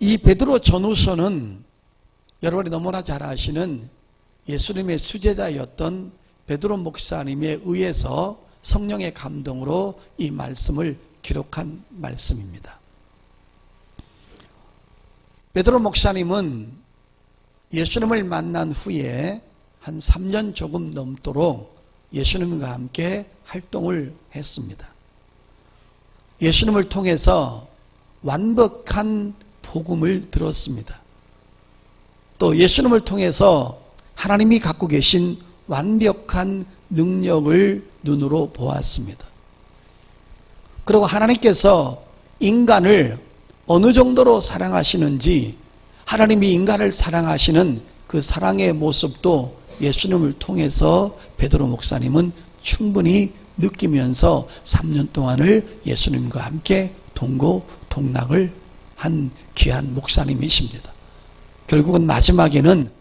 이 베드로 전후서는 여러분이 너무나 잘 아시는 예수님의 수제자였던 베드로 목사님에 의해서 성령의 감동으로 이 말씀을 기록한 말씀입니다. 베드로 목사님은 예수님을 만난 후에 한 3년 조금 넘도록 예수님과 함께 활동을 했습니다. 예수님을 통해서 완벽한 복음을 들었습니다. 또 예수님을 통해서 하나님이 갖고 계신 완벽한 능력을 눈으로 보았습니다. 그리고 하나님께서 인간을 어느 정도로 사랑하시는지, 하나님이 인간을 사랑하시는 그 사랑의 모습도 예수님을 통해서 베드로 목사님은 충분히 느끼면서 3년 동안을 예수님과 함께 동고동락을 한 귀한 목사님이십니다. 결국은 마지막에는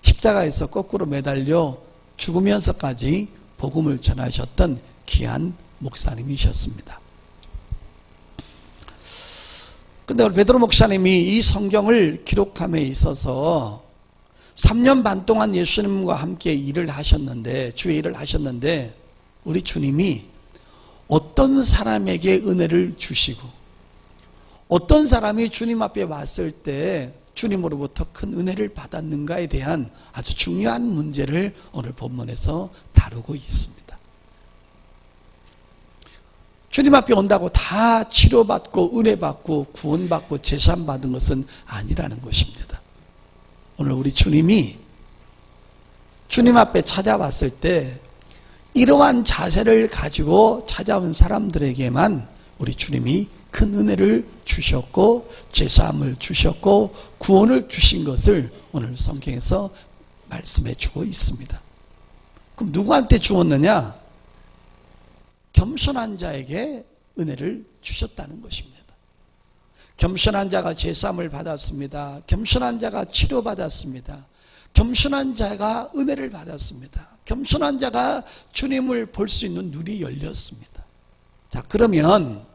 십자가에서 거꾸로 매달려 죽으면서까지 복음을 전하셨던 귀한 목사님이셨습니다. 근데 우리 베드로 목사님이 이 성경을 기록함에 있어서 3년 반 동안 예수님과 함께 일을 하셨는데, 주의 일을 하셨는데, 우리 주님이 어떤 사람에게 은혜를 주시고, 어떤 사람이 주님 앞에 왔을 때 주님으로부터 큰 은혜를 받았는가에 대한 아주 중요한 문제를 오늘 본문에서 다루고 있습니다. 주님 앞에 온다고 다 치료받고 은혜받고 구원받고 제삼받은 것은 아니라는 것입니다. 오늘 우리 주님이 주님 앞에 찾아왔을 때 이러한 자세를 가지고 찾아온 사람들에게만 우리 주님이 큰 은혜를 주셨고 제사함을 주셨고 구원을 주신 것을 오늘 성경에서 말씀해 주고 있습니다. 그럼 누구한테 주었느냐? 겸손한 자에게 은혜를 주셨다는 것입니다. 겸손한 자가 제사함을 받았습니다. 겸손한 자가 치료받았습니다. 겸손한 자가 은혜를 받았습니다. 겸손한 자가 주님을 볼 수 있는 눈이 열렸습니다. 자, 그러면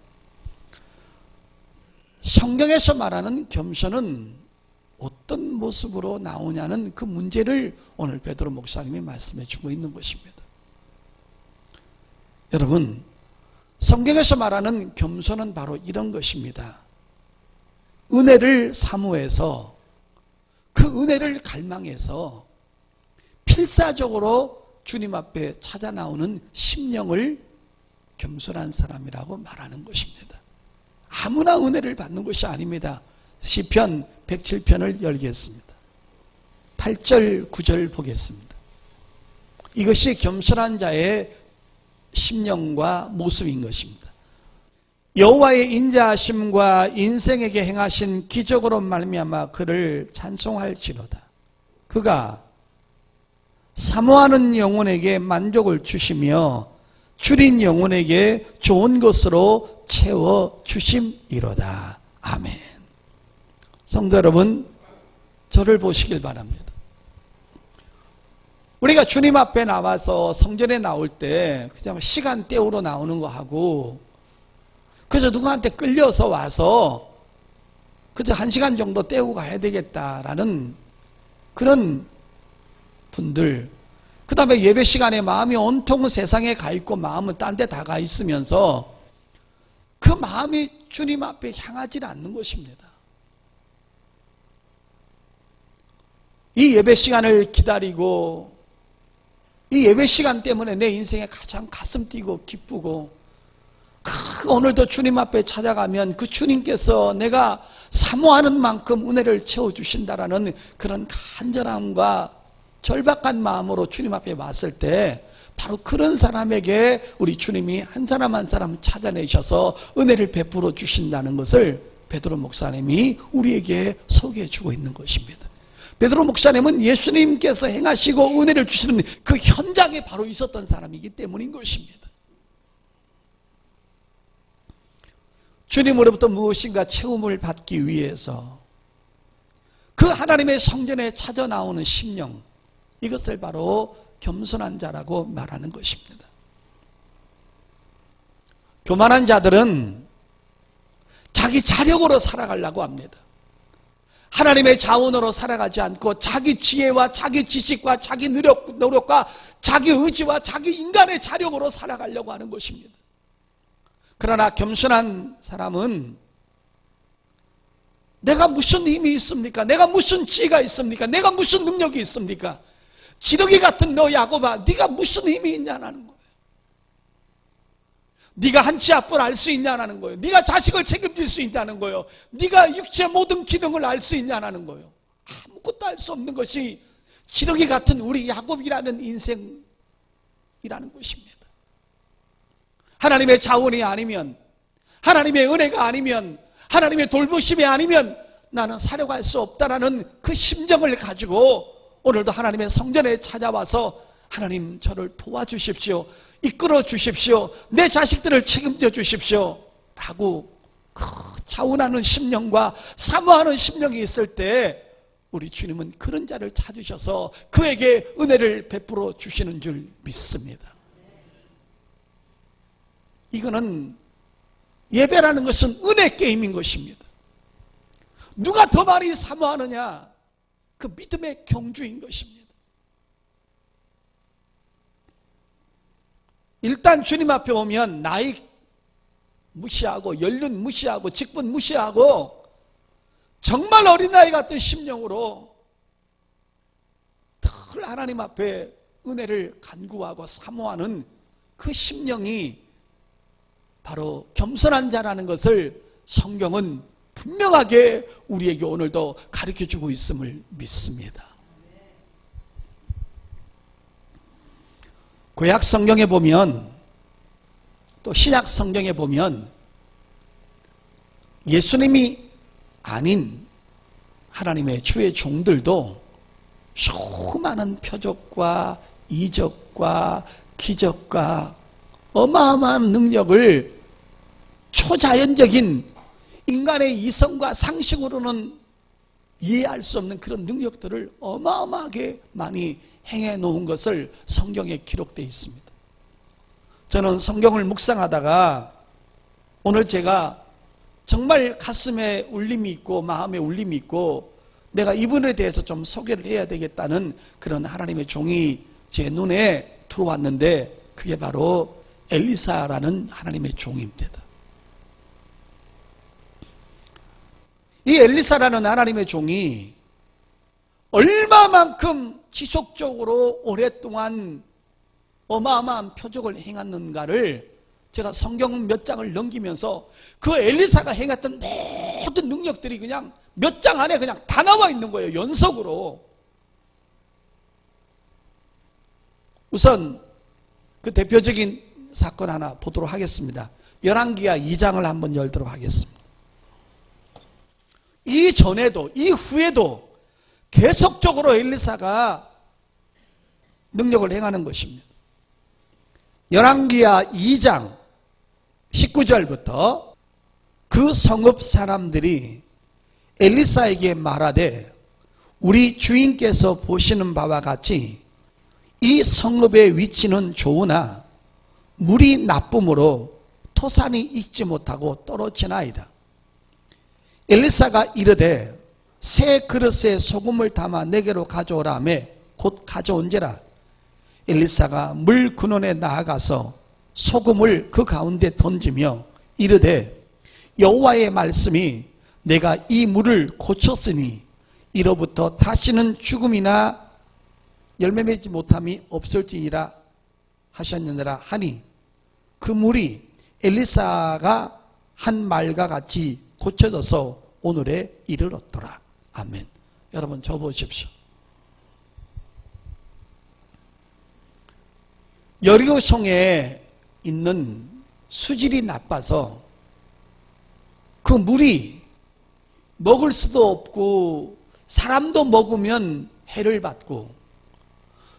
성경에서 말하는 겸손은 어떤 모습으로 나오냐는 그 문제를 오늘 베드로 목사님이 말씀해 주고 있는 것입니다. 여러분, 성경에서 말하는 겸손은 바로 이런 것입니다. 은혜를 사모해서 그 은혜를 갈망해서 필사적으로 주님 앞에 찾아 나오는 심령을 겸손한 사람이라고 말하는 것입니다. 아무나 은혜를 받는 것이 아닙니다. 시편 107편을 열겠습니다. 8절 9절 보겠습니다. 이것이 겸손한 자의 심령과 모습인 것입니다. 여호와의 인자하심과 인생에게 행하신 기적으로 말미암아 그를 찬송할지로다. 그가 사모하는 영혼에게 만족을 주시며 줄인 영혼에게 좋은 것으로 채워주심이로다. 아멘. 성도 여러분, 저를 보시길 바랍니다. 우리가 주님 앞에 나와서 성전에 나올 때 그냥 시간 때우러 나오는 거 하고, 그래서 누구한테 끌려서 와서 그저 1시간 정도 때우고 가야 되겠다라는 그런 분들, 그 다음에 예배 시간에 마음이 온통 세상에 가 있고 마음은 딴 데 다 가 있으면서 그 마음이 주님 앞에 향하지 않는 것입니다. 이 예배 시간을 기다리고 이 예배 시간 때문에 내 인생에 가장 가슴 뛰고 기쁘고, 오늘도 주님 앞에 찾아가면 그 주님께서 내가 사모하는 만큼 은혜를 채워주신다라는 그런 간절함과 절박한 마음으로 주님 앞에 왔을 때 바로 그런 사람에게 우리 주님이 한 사람 한 사람 찾아내셔서 은혜를 베풀어 주신다는 것을 베드로 목사님이 우리에게 소개해 주고 있는 것입니다. 베드로 목사님은 예수님께서 행하시고 은혜를 주시는 그 현장에 바로 있었던 사람이기 때문인 것입니다. 주님으로부터 무엇인가 채움을 받기 위해서 그 하나님의 성전에 찾아 나오는 심령, 이것을 바로 겸손한 자라고 말하는 것입니다. 교만한 자들은 자기 자력으로 살아가려고 합니다. 하나님의 자원으로 살아가지 않고 자기 지혜와 자기 지식과 자기 노력과 자기 의지와 자기 인간의 자력으로 살아가려고 하는 것입니다. 그러나 겸손한 사람은 내가 무슨 힘이 있습니까? 내가 무슨 지혜가 있습니까? 내가 무슨 능력이 있습니까? 지렁이 같은 너 야곱아, 네가 무슨 힘이 있냐는 거예요. 네가 한치 앞을 알 수 있냐는 거예요. 네가 자식을 책임질 수 있냐는 거예요. 네가 육체 모든 기능을 알 수 있냐는 거예요. 아무것도 알 수 없는 것이 지렁이 같은 우리 야곱이라는 인생이라는 것입니다. 하나님의 자원이 아니면, 하나님의 은혜가 아니면, 하나님의 돌보심이 아니면 나는 살아갈 수 없다라는 그 심정을 가지고 오늘도 하나님의 성전에 찾아와서 하나님 저를 도와주십시오, 이끌어 주십시오, 내 자식들을 책임져 주십시오 라고 그 자원하는 심령과 사모하는 심령이 있을 때 우리 주님은 그런 자를 찾으셔서 그에게 은혜를 베풀어 주시는 줄 믿습니다. 이거는 예배라는 것은 은혜 게임인 것입니다. 누가 더 많이 사모하느냐, 그 믿음의 경주인 것입니다. 일단 주님 앞에 오면 나이 무시하고 연륜 무시하고 직분 무시하고 정말 어린아이 같은 심령으로 늘 하나님 앞에 은혜를 간구하고 사모하는 그 심령이 바로 겸손한 자라는 것을 성경은 분명하게 우리에게 오늘도 가르쳐주고 있음을 믿습니다. 구약 성경에 보면, 또 신약 성경에 보면 예수님이 아닌 하나님의 주의 종들도 수많은 표적과 이적과 기적과 어마어마한 능력을 초자연적인 인간의 이성과 상식으로는 이해할 수 없는 그런 능력들을 어마어마하게 많이 행해 놓은 것을 성경에 기록되어 있습니다. 저는 성경을 묵상하다가 오늘 제가 정말 가슴에 울림이 있고 마음에 울림이 있고 내가 이분에 대해서 좀 소개를 해야 되겠다는 그런 하나님의 종이 제 눈에 들어왔는데 그게 바로 엘리사라는 하나님의 종입니다. 이 엘리사라는 하나님의 종이 얼마만큼 지속적으로 오랫동안 어마어마한 표적을 행했는가를 제가 성경 몇 장을 넘기면서 그 엘리사가 행했던 모든 능력들이 그냥 몇 장 안에 그냥 다 나와 있는 거예요. 연속으로. 우선 그 대표적인 사건 하나 보도록 하겠습니다. 열왕기하 2장을 한번 열도록 하겠습니다. 이전에도 이후에도 계속적으로 엘리사가 능력을 행하는 것입니다. 열왕기하 2장 19절부터 그 성읍 사람들이 엘리사에게 말하되 우리 주인께서 보시는 바와 같이 이 성읍의 위치는 좋으나 물이 나쁨으로 토산이 익지 못하고 떨어지나이다. 엘리사가 이르되 새 그릇에 소금을 담아 내게로 가져오라며 곧 가져온지라. 엘리사가 물 근원에 나아가서 소금을 그 가운데 던지며 이르되 여호와의 말씀이 내가 이 물을 고쳤으니 이로부터 다시는 죽음이나 열매 맺지 못함이 없을지니라 하셨느니라 하니 그 물이 엘리사가 한 말과 같이 고쳐져서 오늘에 이르렀더라. 아멘. 여러분 저 보십시오. 여리고성에 있는 수질이 나빠서 그 물이 먹을 수도 없고 사람도 먹으면 해를 받고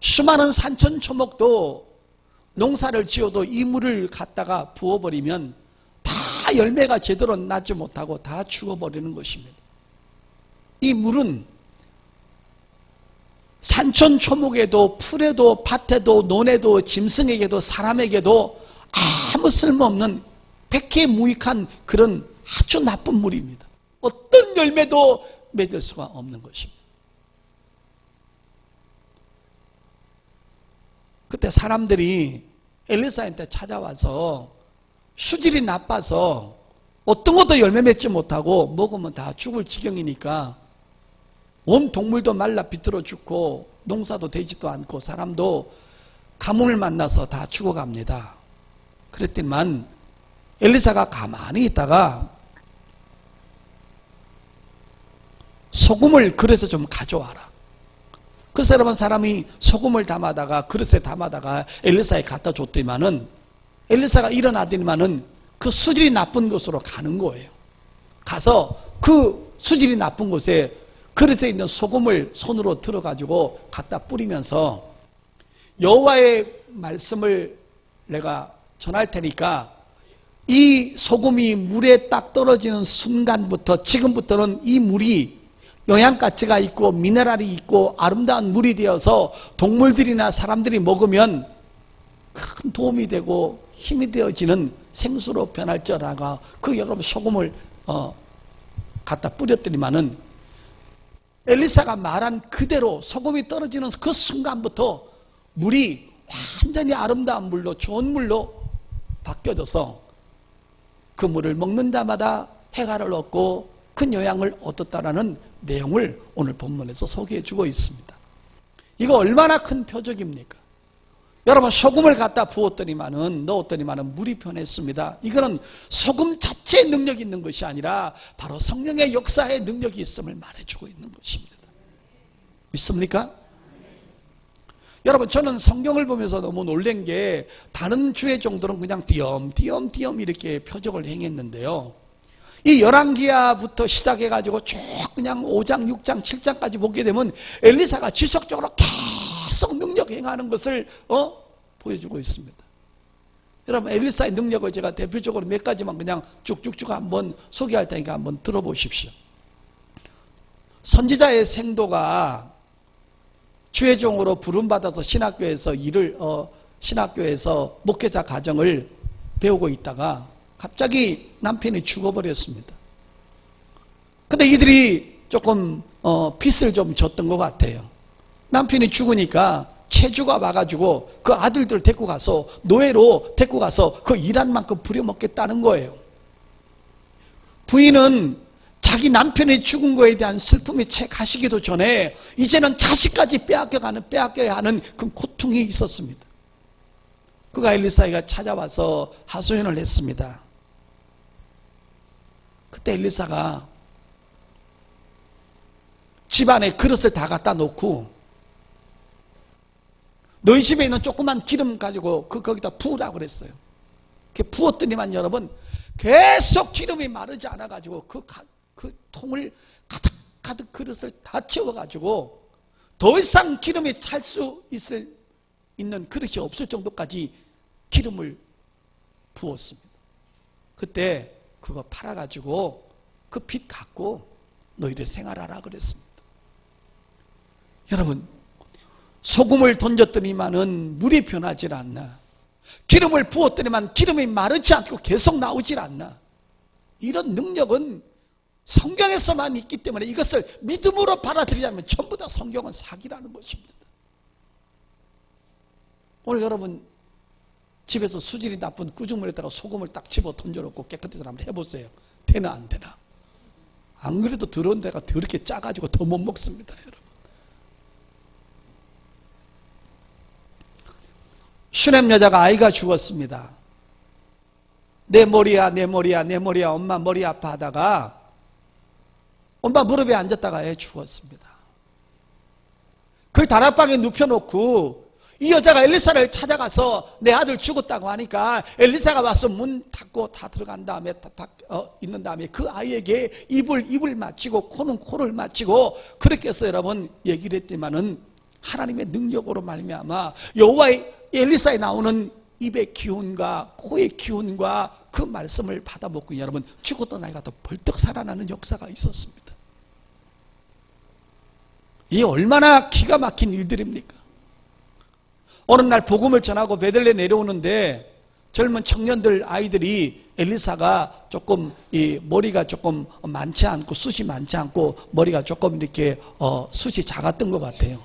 수많은 산천초목도 농사를 지어도 이 물을 갖다가 부어버리면 다 열매가 제대로 나지 못하고 다 죽어버리는 것입니다. 이 물은 산천초목에도 풀에도 밭에도 논에도 짐승에게도 사람에게도 아무 쓸모없는 백해무익한 그런 아주 나쁜 물입니다. 어떤 열매도 맺을 수가 없는 것입니다. 그때 사람들이 엘리사한테 찾아와서 수질이 나빠서 어떤 것도 열매 맺지 못하고 먹으면 다 죽을 지경이니까 온 동물도 말라 비틀어 죽고 농사도 되지도 않고 사람도 가뭄을 만나서 다 죽어갑니다. 그랬더니만 엘리사가 가만히 있다가 소금을 그릇에 좀 가져와라. 그래서 여러분 사람이 소금을 담아다가 그릇에 담아다가 엘리사에 갖다 줬더니만은 엘리사가 일어나더니만은 그 수질이 나쁜 곳으로 가는 거예요. 가서 그 수질이 나쁜 곳에 그릇에 있는 소금을 손으로 들어가지고 갖다 뿌리면서 여호와의 말씀을 내가 전할 테니까 이 소금이 물에 딱 떨어지는 순간부터 지금부터는 이 물이 영양가치가 있고 미네랄이 있고 아름다운 물이 되어서 동물들이나 사람들이 먹으면 큰 도움이 되고 힘이 되어지는 생수로 변할 줄 알아가 그 여러분 소금을 갖다 뿌렸더니만은 엘리사가 말한 그대로 소금이 떨어지는 그 순간부터 물이 완전히 아름다운 물로 좋은 물로 바뀌어져서 그 물을 먹는 자마다 해가를 얻고 큰 영향을 얻었다라는 내용을 오늘 본문에서 소개해 주고 있습니다. 이거 얼마나 큰 표적입니까? 여러분 소금을 갖다 넣었더니만은 물이 변했습니다. 이거는 소금 자체의 능력이 있는 것이 아니라 바로 성령의 역사의 능력이 있음을 말해주고 있는 것입니다. 믿습니까? 여러분 저는 성경을 보면서 너무 놀란 게 다른 주의 정도는 그냥 띄엄띄엄 이렇게 표적을 행했는데요. 이 열왕기하부터 시작해가지고 쭉 그냥 5장, 6장, 7장까지 보게 되면 엘리사가 지속적으로 계속 능력 행하는 것을 보여주고 있습니다. 여러분 엘리사의 능력을 제가 대표적으로 몇 가지만 그냥 쭉쭉쭉 한번 소개할 테니까 한번 들어보십시오. 선지자의 생도가 주의 종으로 부름받아서 신학교에서 목회자 과정을 배우고 있다가 갑자기 남편이 죽어버렸습니다. 근데 이들이 조금 빚을 좀 졌던 것 같아요. 남편이 죽으니까 체주가 와가지고 그 아들들 데리고 가서 노예로 데리고 가서 그 일한 만큼 부려먹겠다는 거예요. 부인은 자기 남편이 죽은 거에 대한 슬픔이 채 가시기도 전에 이제는 자식까지 빼앗겨야 하는 그 고통이 있었습니다. 그가 엘리사가 찾아와서 하소연을 했습니다. 그때 엘리사가 집안에 그릇을 다 갖다 놓고 너희 집에 있는 조그만 기름 가지고 거기다 부으라고 그랬어요. 부었더니만 여러분 계속 기름이 마르지 않아 가지고 그 통을 가득 그릇을 다 채워가지고 더 이상 기름이 찰 수 있는 그릇이 없을 정도까지 기름을 부었습니다. 그때 그거 팔아가지고 그 빚 갖고 너희들 생활하라 그랬습니다. 여러분 소금을 던졌더니만은 물이 변하질 않나, 기름을 부었더니만 기름이 마르지 않고 계속 나오질 않나. 이런 능력은 성경에서만 있기 때문에 이것을 믿음으로 받아들이자면 전부 다 성경은 사기라는 것입니다. 오늘 여러분 집에서 수질이 나쁜 구중물에다가 소금을 딱 집어 던져놓고 깨끗해서 한번 해보세요. 되나 안 되나? 안 그래도 더러운 데가 더럽게 짜가지고 더 못 먹습니다. 여러분 슈넴 여자가 아이가 죽었습니다. 내 머리야 엄마 머리 아파 하다가 엄마 무릎에 앉았다가 애 죽었습니다. 그걸 다락방에 눕혀놓고 이 여자가 엘리사를 찾아가서 내 아들 죽었다고 하니까 엘리사가 와서 문 닫고 다 들어간 다음에 있는 다음에 그 아이에게 입을 맞추고 코는 코를 맞추고 그렇게 해서 여러분 얘기를 했지만은 하나님의 능력으로 말미암아 여호와의 엘리사에 나오는 입의 기운과 코의 기운과 그 말씀을 받아먹고 여러분 죽었던 아이가 더 벌떡 살아나는 역사가 있었습니다. 이게 얼마나 기가 막힌 일들입니까? 어느 날 복음을 전하고 베들레 내려오는데 젊은 청년들 아이들이 엘리사가 조금 이 머리가 조금 많지 않고 숱이 많지 않고 머리가 조금 이렇게 숱이 작았던 것 같아요.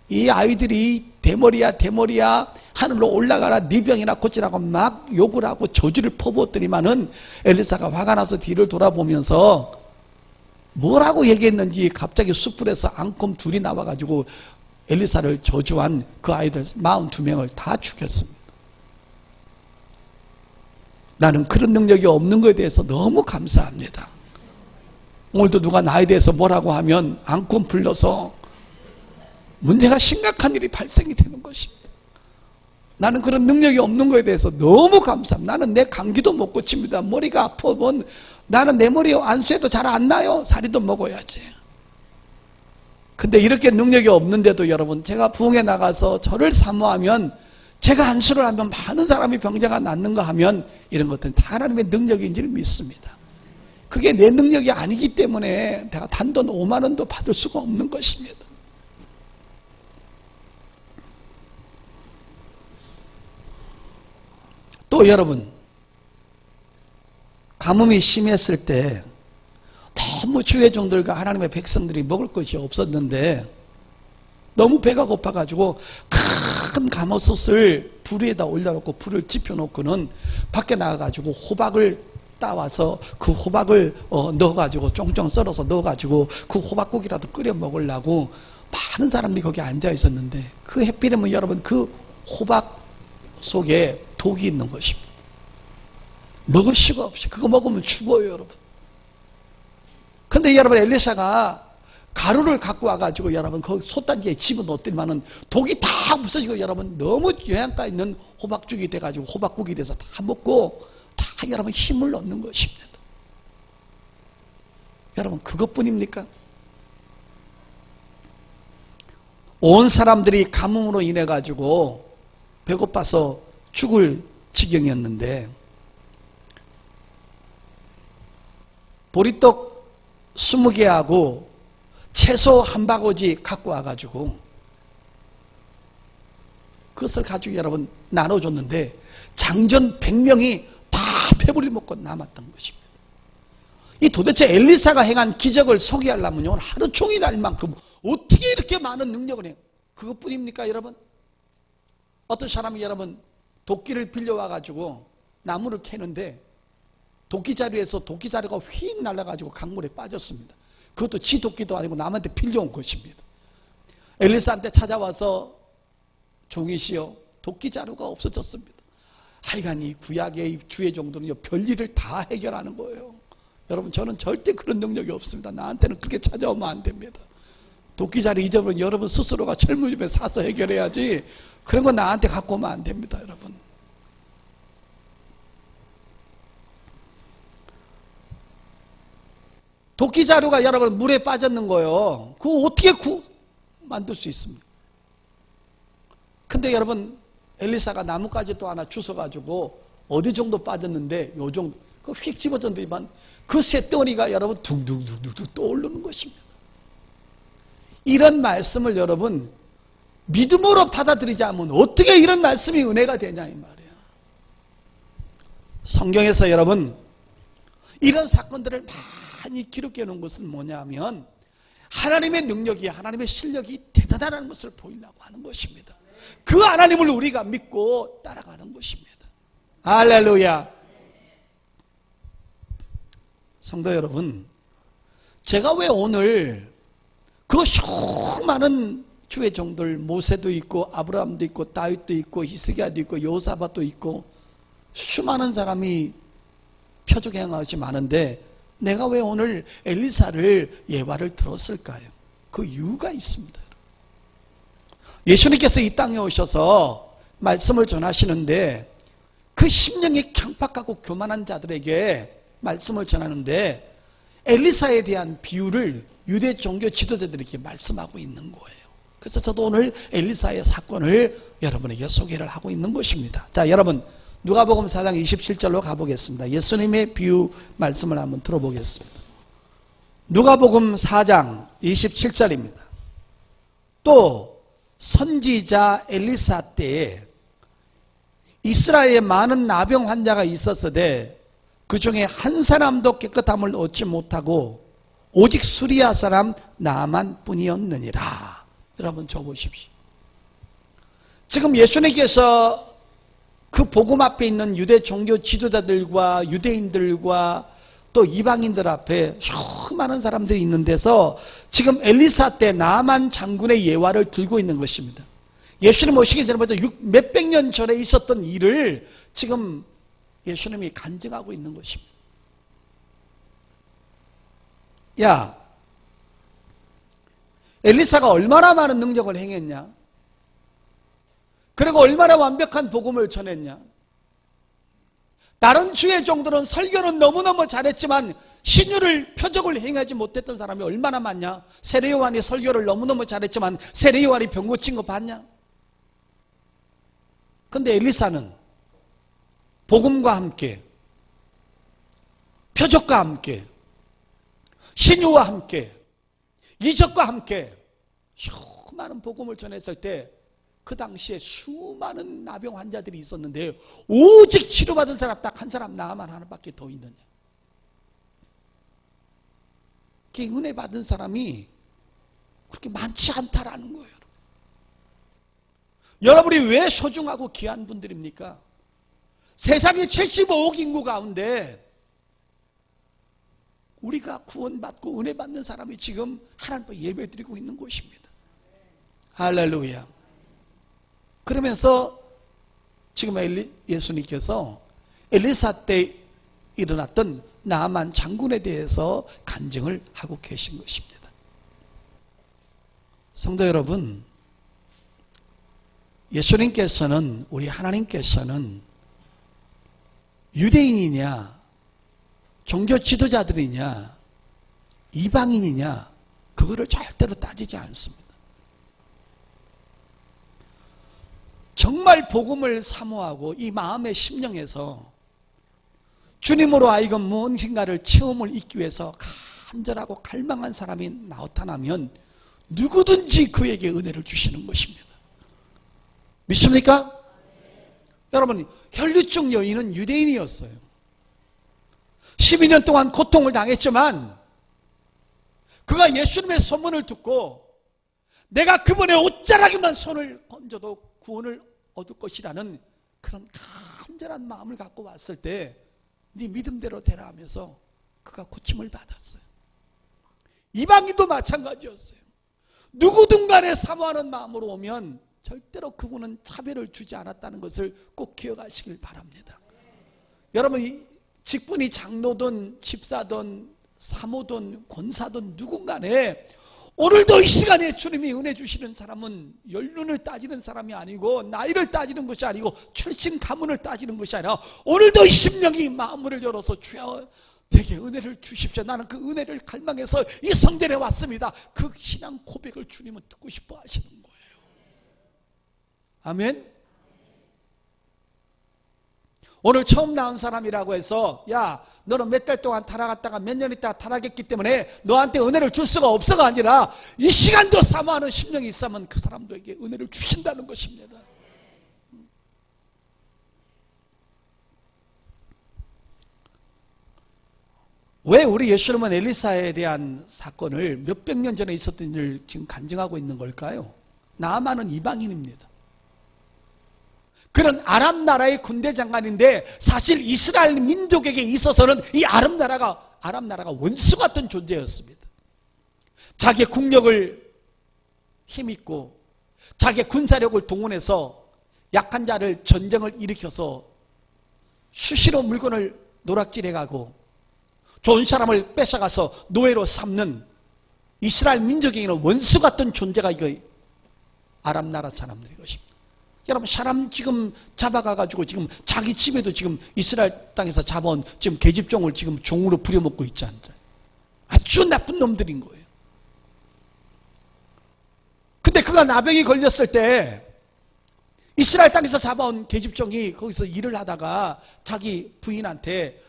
이 아이들이 대머리야 하늘로 올라가라 네 병이나 고치라고 막 욕을 하고 저주를 퍼부었더니만은 엘리사가 화가 나서 뒤를 돌아보면서 뭐라고 얘기했는지 갑자기 숯불에서 앙금 둘이 나와가지고 엘리사를 저주한 그 아이들 42명을 다 죽였습니다. 나는 그런 능력이 없는 것에 대해서 너무 감사합니다. 오늘도 누가 나에 대해서 뭐라고 하면 앙금 불러서 문제가 심각한 일이 발생이 되는 것입니다. 나는 그런 능력이 없는 것에 대해서 너무 감사합니다. 나는 내 감기도 못 고칩니다. 머리가 아프면 나는 내 머리 안수해도 잘 안 나요. 사리도 먹어야지. 근데 이렇게 능력이 없는데도 여러분, 제가 부흥에 나가서 저를 사모하면, 제가 안수를 하면 많은 사람이 병자가 낫는가 하면 이런 것들은 다 하나님의 능력인지를 믿습니다. 그게 내 능력이 아니기 때문에 내가 단돈 5만 원도 받을 수가 없는 것입니다. 또 여러분, 가뭄이 심했을 때 너무 주의 종들과 하나님의 백성들이 먹을 것이 없었는데 너무 배가 고파가지고 큰 가마솥을 불 위에다 올려놓고 불을 지펴놓고는 밖에 나가가지고 호박을 따와서 그 호박을 넣어가지고 쫑쫑 썰어서 넣어가지고 그 호박국이라도 끓여 먹으려고 많은 사람들이 거기 앉아 있었는데, 그 해필이면 여러분 그 호박 속에 독이 있는 것입니다. 먹을 수가 없이 그거 먹으면 죽어요, 여러분. 근데 여러분, 엘리사가 가루를 갖고 와가지고 여러분 그 솥단지에 집어넣었더니만은 독이 다 없어지고 여러분 너무 영양가 있는 호박죽이 돼가지고 호박국이 돼서 다 먹고 다 여러분 힘을 얻는 것입니다. 여러분, 그것뿐입니까? 온 사람들이 가뭄으로 인해 가지고 배고파서 죽을 지경이었는데 보리떡 20개하고 채소 한 바구지 갖고 와가지고 그것을 가지고 여러분 나눠줬는데 장전 100명이 다 배불리 먹고 남았던 것입니다. 이 도대체 엘리사가 행한 기적을 소개하려면요 하루 종일 할 만큼 어떻게 이렇게 많은 능력을 해요? 그것뿐입니까 여러분? 어떤 사람이 여러분 도끼를 빌려와가지고 나무를 캐는데 도끼자루에서 도끼자루가 휙 날아가지고 강물에 빠졌습니다. 그것도 지 도끼도 아니고 남한테 빌려온 것입니다. 엘리사한테 찾아와서 종이시여 도끼자루가 없어졌습니다. 하여간 이 구약의 주의 종들은요 별일을 다 해결하는 거예요. 여러분, 저는 절대 그런 능력이 없습니다. 나한테는 그렇게 찾아오면 안 됩니다. 도끼자루 잊어버린 여러분 스스로가 철무집에 사서 해결해야지 그런 건 나한테 갖고 오면 안 됩니다. 여러분, 도끼자루가 여러분 물에 빠졌는 거예요. 그거 어떻게 만들 수 있습니까? 근데 여러분, 엘리사가 나뭇가지도 하나 주워가지고 어디 정도 빠졌는데 요 정도 그 휙 집어졌더니만 그 쇳덩어리가 여러분 둥둥둥둥 떠오르는 것입니다. 이런 말씀을 여러분 믿음으로 받아들이지 않으면 어떻게 이런 말씀이 은혜가 되냐 이 말이에요. 성경에서 여러분 이런 사건들을 많이 기록해 놓은 것은 뭐냐면 하나님의 능력이, 하나님의 실력이 대단하다는 것을 보이려고 하는 것입니다. 그 하나님을 우리가 믿고 따라가는 것입니다. 할렐루야. 성도 여러분, 제가 왜 오늘 그 수많은 주의 종들, 모세도 있고 아브라함도 있고 다윗도 있고 히스기야도 있고 여호사밧도 있고 수많은 사람이 표적 행하시 많은데 내가 왜 오늘 엘리사를 예화를 들었을까요? 그 이유가 있습니다. 예수님께서 이 땅에 오셔서 말씀을 전하시는데 그 심령이 강팍하고 교만한 자들에게 말씀을 전하는데 엘리사에 대한 비유를 유대 종교 지도자들에게 말씀하고 있는 거예요. 그래서 저도 오늘 엘리사의 사건을 여러분에게 소개를 하고 있는 것입니다. 자, 여러분 누가복음 4장 27절로 가보겠습니다. 예수님의 비유 말씀을 한번 들어보겠습니다. 누가복음 4장 27절입니다. 또 선지자 엘리사 때에 이스라엘에 많은 나병 환자가 있었으되 그 중에 한 사람도 깨끗함을 얻지 못하고 오직 수리아 사람 나만 뿐이었느니라. 여러분 줘보십시오. 지금 예수님께서 그 복음 앞에 있는 유대 종교 지도자들과 유대인들과 또 이방인들 앞에 수많은 사람들이 있는 데서 지금 엘리사 때 나만 장군의 예화를 들고 있는 것입니다. 예수님 오시기 전부터 몇백 년 전에 있었던 일을 지금 예수님이 간증하고 있는 것입니다. 야, 엘리사가 얼마나 많은 능력을 행했냐? 그리고 얼마나 완벽한 복음을 전했냐? 다른 주의 종들은 설교는 너무너무 잘했지만 신유를 표적을 행하지 못했던 사람이 얼마나 많냐? 세례 요한이 설교를 너무너무 잘했지만 세례 요한이 병 고친 거 봤냐? 근데 엘리사는 복음과 함께 표적과 함께 신유와 함께 이적과 함께 수많은 복음을 전했을 때 그 당시에 수많은 나병 환자들이 있었는데 오직 치료받은 사람 딱 한 사람 나만 하나밖에 더 있느냐. 그 은혜 받은 사람이 그렇게 많지 않다라는 거예요. 여러분이 왜 소중하고 귀한 분들입니까? 세상에 75억 인구 가운데 우리가 구원받고 은혜 받는 사람이 지금 하나님 앞에 예배드리고 있는 곳입니다. 할렐루야. 그러면서 지금 예수님께서 엘리사 때 일어났던 나만 장군에 대해서 간증을 하고 계신 것입니다. 성도 여러분, 예수님께서는, 우리 하나님께서는 유대인이냐 종교 지도자들이냐 이방인이냐 그거를 절대로 따지지 않습니다. 정말 복음을 사모하고 이 마음의 심령에서 주님으로 하여금 무엇인가를 체험을 잊기 위해서 간절하고 갈망한 사람이 나타나면 누구든지 그에게 은혜를 주시는 것입니다. 믿습니까? 여러분, 혈류증 여인은 유대인이었어요. 12년 동안 고통을 당했지만 그가 예수님의 소문을 듣고 내가 그분의 옷자락에만 손을 건져도 구원을 얻을 것이라는 그런 간절한 마음을 갖고 왔을 때 네 믿음대로 되라 하면서 그가 고침을 받았어요. 이방인도 마찬가지였어요. 누구든 간에 사모하는 마음으로 오면 절대로 그분은 차별을 주지 않았다는 것을 꼭 기억하시길 바랍니다. 여러분, 직분이 장로든 집사든 사모든 권사든 누군간에 오늘도 이 시간에 주님이 은혜 주시는 사람은 연륜을 따지는 사람이 아니고 나이를 따지는 것이 아니고 출신 가문을 따지는 것이 아니라 오늘도 이 심령이 마음을 열어서 주여 내게 은혜를 주십시오. 나는 그 은혜를 갈망해서 이 성전에 왔습니다. 그 신앙 고백을 주님은 듣고 싶어 하시는 거예요. 아멘. 오늘 처음 나온 사람이라고 해서 야 너는 몇 달 동안 타락했다가 몇 년 있다가 타락했기 때문에 너한테 은혜를 줄 수가 없어가 아니라 이 시간도 사모하는 심령이 있으면 그 사람들에게 은혜를 주신다는 것입니다. 왜 우리 예수님은 엘리사에 대한 사건을 몇백 년 전에 있었던 일을 지금 간증하고 있는 걸까요? 나아만은 이방인입니다. 그는 아람 나라의 군대 장관인데 사실 이스라엘 민족에게 있어서는 이 아람 나라가 원수 같은 존재였습니다. 자기의 국력을 힘있고 자기의 군사력을 동원해서 약한 자를 전쟁을 일으켜서 수시로 물건을 노락질해가고 좋은 사람을 뺏어가서 노예로 삼는 이스라엘 민족에게는 원수 같은 존재가 이거 아람 나라 사람들인 것입니다. 여러분, 사람 지금 잡아가가지고 지금 자기 집에도 지금 이스라엘 땅에서 잡아온 지금 계집종을 지금 종으로 부려먹고 있지 않나요? 아주 나쁜 놈들인 거예요. 근데 그가 나병이 걸렸을 때 이스라엘 땅에서 잡아온 계집종이 거기서 일을 하다가 자기 부인한테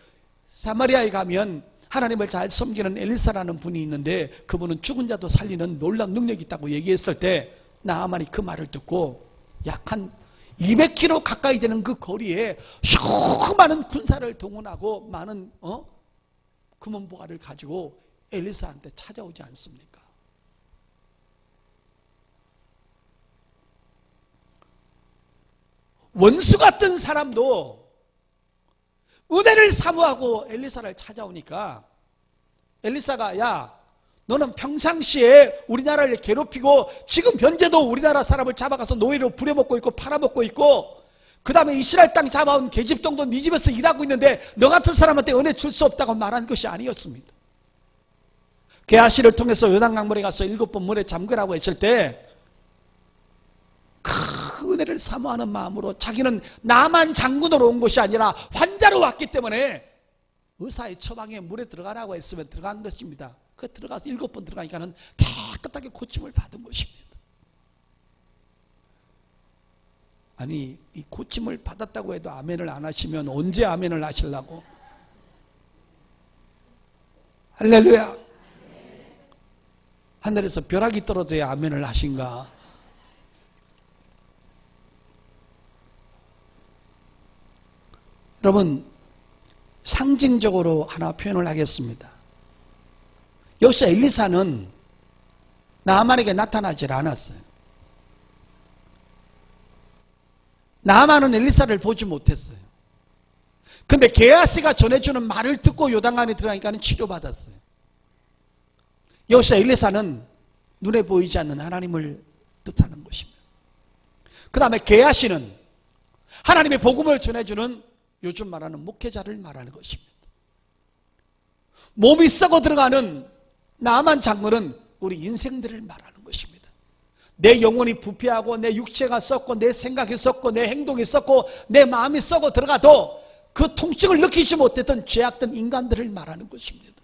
사마리아에 가면 하나님을 잘 섬기는 엘리사라는 분이 있는데 그분은 죽은 자도 살리는 놀라운 능력이 있다고 얘기했을 때 나아만이 그 말을 듣고 약한 200km 가까이 되는 그 거리에 수많은 군사를 동원하고 많은 금은보화를 가지고 엘리사한테 찾아오지 않습니까? 원수 같은 사람도 은혜를 사모하고 엘리사를 찾아오니까 엘리사가 야 너는 평상시에 우리나라를 괴롭히고 지금 현재도 우리나라 사람을 잡아가서 노예로 부려먹고 있고 팔아먹고 있고 그 다음에 이스라엘 땅 잡아온 계집종도 네 집에서 일하고 있는데 너 같은 사람한테 은혜 줄 수 없다고 말한 것이 아니었습니다. 게하시를 통해서 요단강물에 가서 7번 물에 잠그라고 했을 때 큰 은혜를 사모하는 마음으로 자기는 나만 장군으로 온 것이 아니라 환자로 왔기 때문에 의사의 처방에 물에 들어가라고 했으면 들어간 것입니다. 그 들어가서 7번 들어가니까는 깨끗하게 고침을 받은 것입니다. 아니 이 고침을 받았다고 해도 아멘을 안 하시면 언제 아멘을 하시려고? 할렐루야. 하늘에서 벼락이 떨어져야 아멘을 하신가? 여러분 상징적으로 하나 표현을 하겠습니다. 여기서 엘리사는 나아만에게 나타나질 않았어요. 나아만은 엘리사를 보지 못했어요. 근데 게하시가 전해주는 말을 듣고 요단강에 들어가니까 치료받았어요. 여기서 엘리사는 눈에 보이지 않는 하나님을 뜻하는 것입니다. 그 다음에 게하시는 하나님의 복음을 전해주는 요즘 말하는 목회자를 말하는 것입니다. 몸이 썩어 들어가는 나만 장군은 우리 인생들을 말하는 것입니다. 내 영혼이 부패하고 내 육체가 썩고 내 생각이 썩고 내 행동이 썩고 내 마음이 썩어 들어가도 그 통증을 느끼지 못했던 죄악된 인간들을 말하는 것입니다.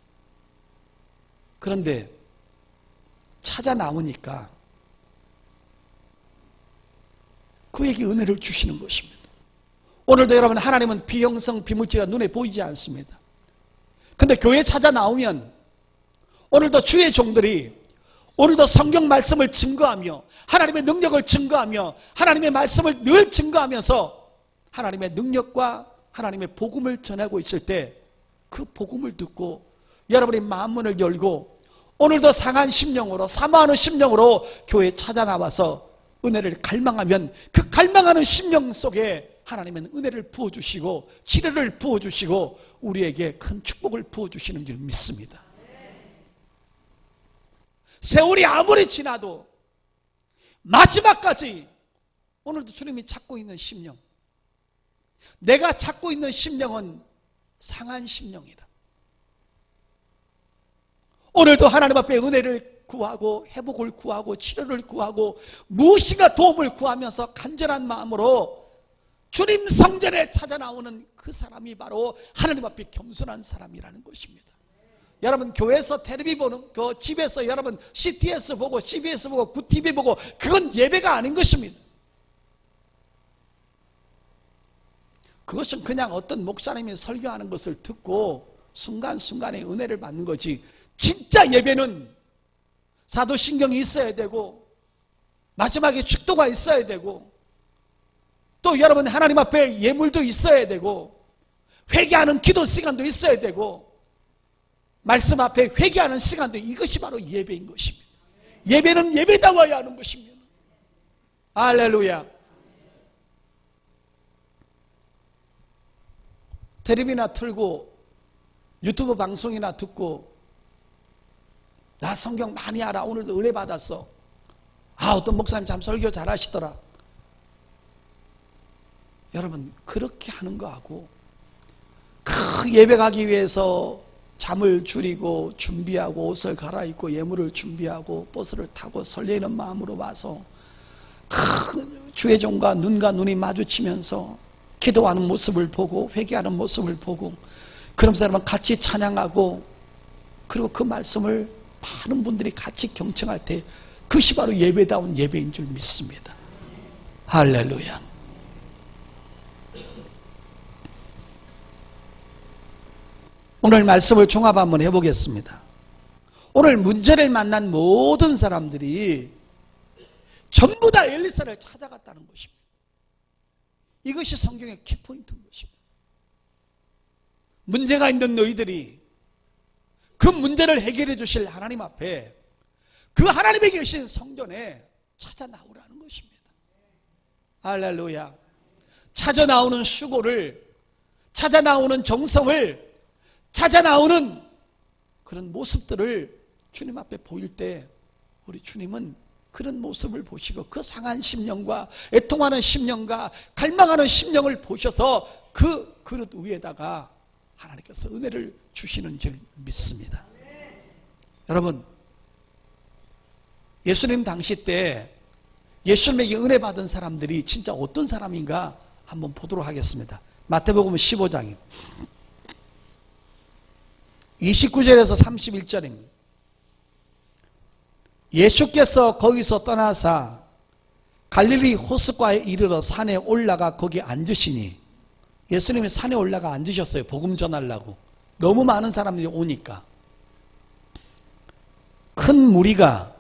그런데 찾아 나오니까 그에게 은혜를 주시는 것입니다. 오늘도 여러분 하나님은 비형성 비물질이 눈에 보이지 않습니다. 근데 교회 찾아 나오면 오늘도 주의 종들이 오늘도 성경 말씀을 증거하며 하나님의 능력을 증거하며 하나님의 말씀을 늘 증거하면서 하나님의 능력과 하나님의 복음을 전하고 있을 때 그 복음을 듣고 여러분이 마음문을 열고 오늘도 상한 심령으로 사모하는 심령으로 교회에 찾아 나와서 은혜를 갈망하면 그 갈망하는 심령 속에 하나님은 은혜를 부어주시고 치료를 부어주시고 우리에게 큰 축복을 부어주시는 줄 믿습니다. 세월이 아무리 지나도 마지막까지 오늘도 주님이 찾고 있는 심령, 내가 찾고 있는 심령은 상한 심령이라. 오늘도 하나님 앞에 은혜를 구하고 회복을 구하고 치료를 구하고 무엇인가 도움을 구하면서 간절한 마음으로 주님 성전에 찾아 나오는 그 사람이 바로 하나님 앞에 겸손한 사람이라는 것입니다. 여러분 교회에서 텔레비 보는 그 집에서 여러분 CTS 보고 CBS 보고 굿TV 보고 그건 예배가 아닌 것입니다. 그것은 그냥 어떤 목사님이 설교하는 것을 듣고 순간순간에 은혜를 받는 거지, 진짜 예배는 사도신경이 있어야 되고 마지막에 축도가 있어야 되고 또 여러분 하나님 앞에 예물도 있어야 되고 회개하는 기도 시간도 있어야 되고 말씀 앞에 회개하는 시간도, 이것이 바로 예배인 것입니다. 예배는 예배다워야 하는 것입니다. 할렐루야. 텔레비나 틀고 유튜브 방송이나 듣고 나 성경 많이 알아, 오늘도 은혜 받았어, 어떤 목사님 참 설교 잘하시더라. 여러분 그렇게 하는 거하고 그 예배 가기 위해서 잠을 줄이고 준비하고 옷을 갈아입고 예물을 준비하고 버스를 타고 설레이는 마음으로 와서 그 주의 종과 눈과 눈이 마주치면서 기도하는 모습을 보고 회개하는 모습을 보고 그러면서 여러분 같이 찬양하고 그리고 그 말씀을 많은 분들이 같이 경청할 때 그것이 바로 예배다운 예배인 줄 믿습니다. 할렐루야. 오늘 말씀을 종합 한번 해보겠습니다. 오늘 문제를 만난 모든 사람들이 전부 다 엘리사를 찾아갔다는 것입니다. 이것이 성경의 키포인트인 것입니다. 문제가 있는 너희들이 그 문제를 해결해 주실 하나님 앞에 그 하나님의 계신 성전에 찾아 나오라는 것입니다. 할렐루야. 찾아 나오는 수고를, 찾아 나오는 정성을, 찾아 나오는 그런 모습들을 주님 앞에 보일 때 우리 주님은 그런 모습을 보시고 그 상한 심령과 애통하는 심령과 갈망하는 심령을 보셔서 그 그릇 위에다가 하나님께서 은혜를 주시는 줄 믿습니다. 여러분, 예수님 당시 때 예수님에게 은혜 받은 사람들이 진짜 어떤 사람인가 한번 보도록 하겠습니다. 마태복음 15장입니다. 29절에서 31절입니다. 예수께서 거기서 떠나사 갈릴리 호숫가에 이르러 산에 올라가 거기 앉으시니, 예수님이 산에 올라가 앉으셨어요. 복음 전하려고. 너무 많은 사람들이 오니까. 큰 무리가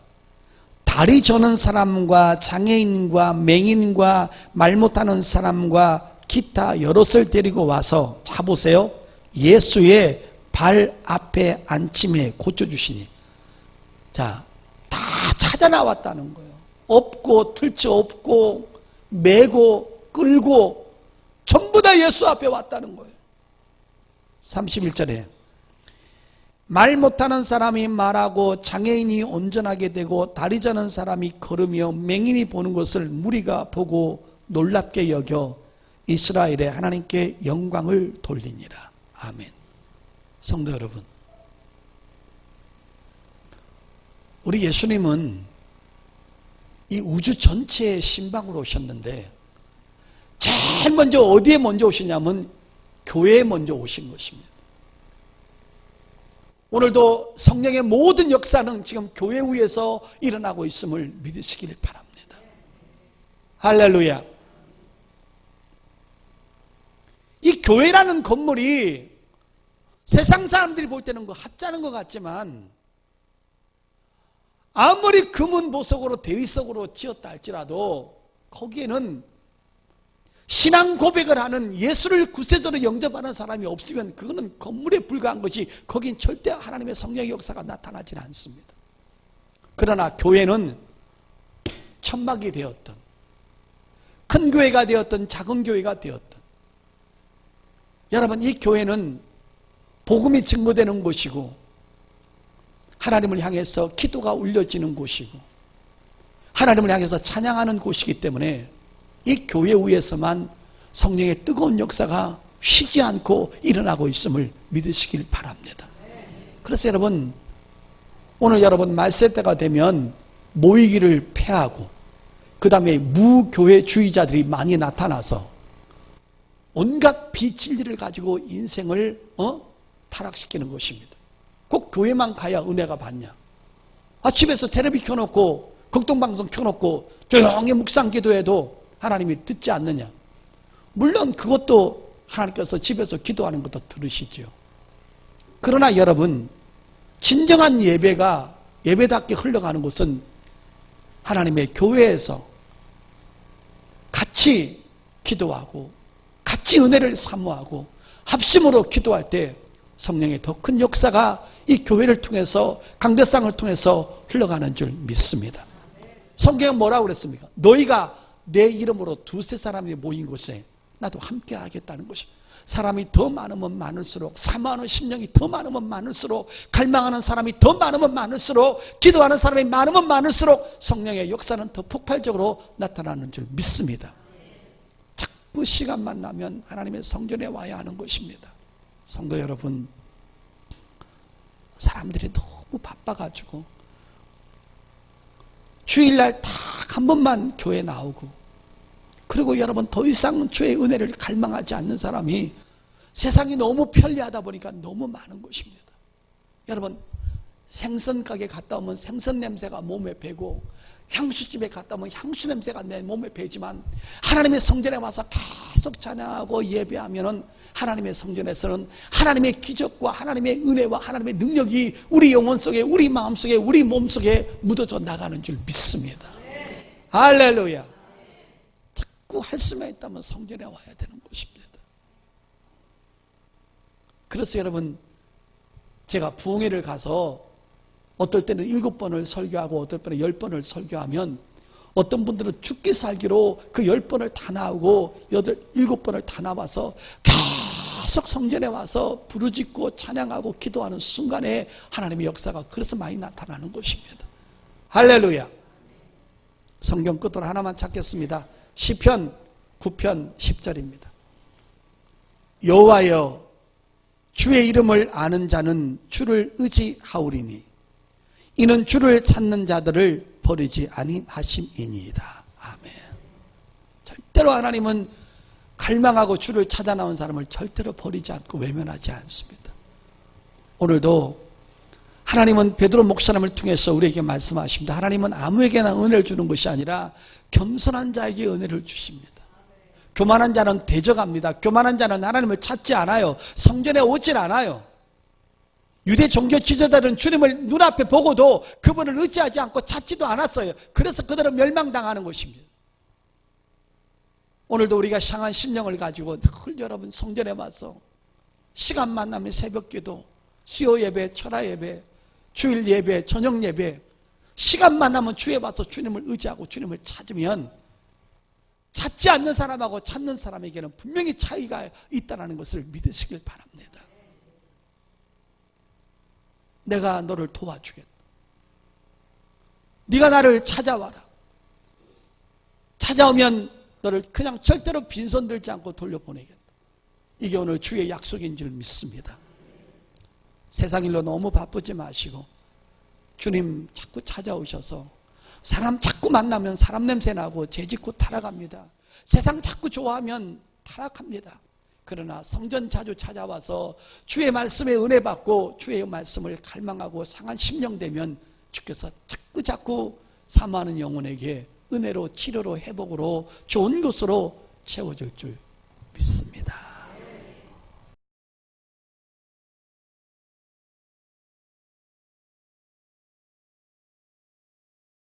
다리 저는 사람과 장애인과 맹인과 말 못하는 사람과 기타 여럿을 데리고 와서, 자 보세요, 예수의 발 앞에 앉힘에 고쳐주시니. 자, 다 찾아 나왔다는 거예요. 업고 틀쳐 업고 메고 끌고 전부 다 예수 앞에 왔다는 거예요. 31절에 말 못하는 사람이 말하고 장애인이 온전하게 되고 다리 저는 사람이 걸으며 맹인이 보는 것을 무리가 보고 놀랍게 여겨 이스라엘의 하나님께 영광을 돌리니라. 아멘. 성도 여러분, 우리 예수님은 이 우주 전체의 신방으로 오셨는데 제일 먼저 어디에 먼저 오시냐면 교회에 먼저 오신 것입니다. 오늘도 성령의 모든 역사는 지금 교회 위에서 일어나고 있음을 믿으시길 바랍니다. 할렐루야. 이 교회라는 건물이 세상 사람들이 볼 때는 그 하찮은 것 같지만 아무리 금은 보석으로 대리석으로 지었다 할지라도 거기에는 신앙 고백을 하는, 예수를 구세주로 영접하는 사람이 없으면 그거는 건물에 불과한 것이, 거긴 절대 하나님의 성령의 역사가 나타나지 않습니다. 그러나 교회는 천막이 되었던, 큰 교회가 되었던, 작은 교회가 되었던, 여러분, 이 교회는 복음이 증거되는 곳이고 하나님을 향해서 기도가 울려지는 곳이고 하나님을 향해서 찬양하는 곳이기 때문에 이 교회 위에서만 성령의 뜨거운 역사가 쉬지 않고 일어나고 있음을 믿으시길 바랍니다. 그래서 여러분, 오늘 여러분 말세 때가 되면 모이기를 폐하고 그 다음에 무교회주의자들이 많이 나타나서 온갖 비진리를 가지고 인생을 타락시키는 것입니다. 꼭 교회만 가야 은혜가 받냐? 집에서 텔레비 켜놓고 극동방송 켜놓고 조용히 묵상 기도해도 하나님이 듣지 않느냐? 물론 그것도 하나님께서 집에서 기도하는 것도 들으시죠. 그러나 여러분, 진정한 예배가 예배답게 흘러가는 것은 하나님의 교회에서 같이 기도하고 같이 은혜를 사모하고 합심으로 기도할 때 성령의 더 큰 역사가 이 교회를 통해서, 강대상을 통해서 흘러가는 줄 믿습니다. 성경은 뭐라고 그랬습니까? 너희가 내 이름으로 두세 사람이 모인 곳에 나도 함께 하겠다는 것입니다. 사람이 더 많으면 많을수록, 사모하는 심령이 더 많으면 많을수록, 갈망하는 사람이 더 많으면 많을수록, 기도하는 사람이 많으면 많을수록 성령의 역사는 더 폭발적으로 나타나는 줄 믿습니다. 자꾸 시간만 나면 하나님의 성전에 와야 하는 것입니다. 성도 여러분, 사람들이 너무 바빠가지고 주일날 딱 한 번만 교회 나오고, 그리고 여러분 더 이상 주의 은혜를 갈망하지 않는 사람이 세상이 너무 편리하다 보니까 너무 많은 것입니다. 여러분, 생선 가게 갔다 오면 생선 냄새가 몸에 배고, 향수집에 갔다 오면 향수 냄새가 내 몸에 배지만 하나님의 성전에 와서 계속 찬양하고 예배하면은 하나님의 성전에서는 하나님의 기적과 하나님의 은혜와 하나님의 능력이 우리 영혼 속에, 우리 마음 속에, 우리 몸 속에 묻어져 나가는 줄 믿습니다. 할렐루야. 자꾸 할 수만 있다면 성전에 와야 되는 것입니다. 그래서 여러분, 제가 부흥회를 가서 어떨 때는 7번을 설교하고 어떨 때는 10번을 설교하면 어떤 분들은 죽기 살기로 그 10번을 다 나오고 7번을 다 나와서 계속 성전에 와서 부르짖고 찬양하고 기도하는 순간에 하나님의 역사가 그래서 많이 나타나는 것입니다. 할렐루야. 성경 끝으로 하나만 찾겠습니다. 시편 9편 10절입니다. 여호와여, 주의 이름을 아는 자는 주를 의지하오리니 이는 주를 찾는 자들을 버리지 아니하심이니이다. 아멘. 절대로 하나님은 갈망하고 주를 찾아 나온 사람을 절대로 버리지 않고 외면하지 않습니다. 오늘도 하나님은 베드로 목사님을 통해서 우리에게 말씀하십니다. 하나님은 아무에게나 은혜를 주는 것이 아니라 겸손한 자에게 은혜를 주십니다. 교만한 자는 대적합니다. 교만한 자는 하나님을 찾지 않아요. 성전에 오질 않아요. 유대 종교 지도자들은 주님을 눈앞에 보고도 그분을 의지하지 않고 찾지도 않았어요. 그래서 그들은 멸망당하는 것입니다. 오늘도 우리가 향한 심령을 가지고 늘 여러분 성전에 와서 시간만 나면 새벽기도, 수요 예배, 철야 예배, 주일 예배, 저녁 예배, 시간만 나면 주에 와서 주님을 의지하고 주님을 찾으면 찾지 않는 사람하고 찾는 사람에게는 분명히 차이가 있다는 것을 믿으시길 바랍니다. 내가 너를 도와주겠다. 네가 나를 찾아와라. 찾아오면 너를 그냥 절대로 빈손 들지 않고 돌려보내겠다. 이게 오늘 주의 약속인 줄 믿습니다. 세상 일로 너무 바쁘지 마시고 주님 자꾸 찾아오셔서 사람 자꾸 만나면 사람 냄새 나고 죄짓고 타락합니다. 세상 자꾸 좋아하면 타락합니다. 그러나 성전 자주 찾아와서 주의 말씀에 은혜 받고 주의 말씀을 갈망하고 상한 심령 되면 주께서 자꾸 사모하는 영혼에게 은혜로 치료로 회복으로 좋은 것으로 채워줄 줄